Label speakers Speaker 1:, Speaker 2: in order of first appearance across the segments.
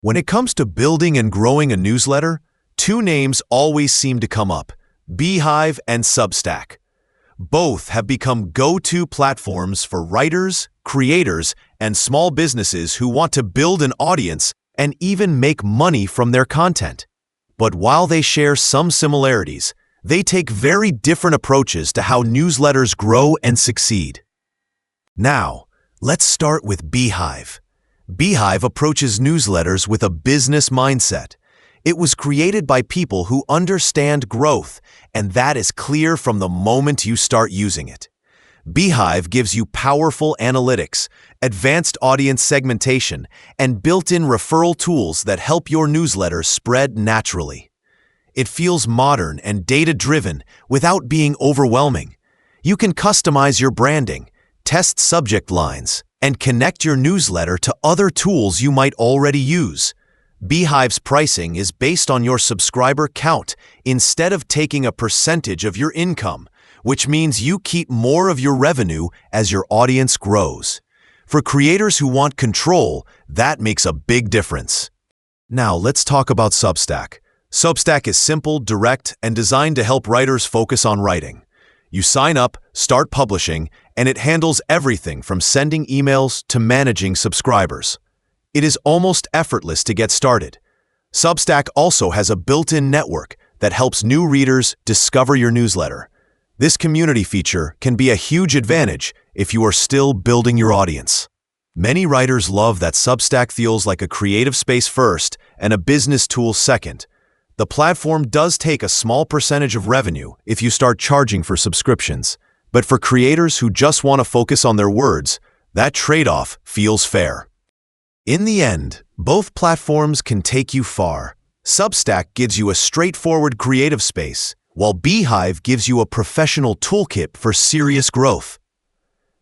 Speaker 1: When it comes to building and growing a newsletter, two names always seem to come up: Beehiiv and Substack. Both have become go-to platforms for writers, creators, and small businesses who want to build an audience and even make money from their content. But while they share some similarities, they take very different approaches to how newsletters grow and succeed. Now, let's start with Beehiiv. Beehiiv approaches newsletters with a business mindset. It was created by people who understand growth, and that is clear from the moment you start using it. Beehiiv gives you powerful analytics, advanced audience segmentation, and built-in referral tools that help your newsletter spread naturally. It feels modern and data-driven without being overwhelming. You can customize your branding, test subject lines, and connect your newsletter to other tools you might already use. Beehiiv's pricing is based on your subscriber count instead of taking a percentage of your income, which means you keep more of your revenue as your audience grows. For creators who want control, that makes a big difference. Now let's talk about Substack. Substack is simple, direct, and designed to help writers focus on writing. You sign up, start publishing, and it handles everything from sending emails to managing subscribers. It is almost effortless to get started. Substack also has a built-in network that helps new readers discover your newsletter. This community feature can be a huge advantage if you are still building your audience. Many writers love that Substack feels like a creative space first and a business tool second. The platform does take a small percentage of revenue if you start charging for subscriptions, but for creators who just want to focus on their words, that trade-off feels fair. In the end, both platforms can take you far. Substack gives you a straightforward creative space, while Beehiiv gives you a professional toolkit for serious growth.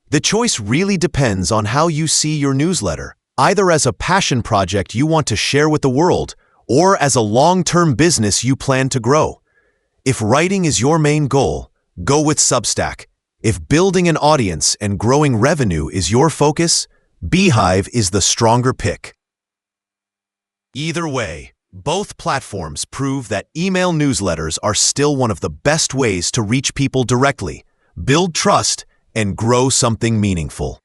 Speaker 1: The choice really depends on how you see your newsletter, either as a passion project you want to share with the world, or as a long-term business you plan to grow. If writing is your main goal, go with Substack. If building an audience and growing revenue is your focus, Beehiiv is the stronger pick. Either way, both platforms prove that email newsletters are still one of the best ways to reach people directly, build trust, and grow something meaningful.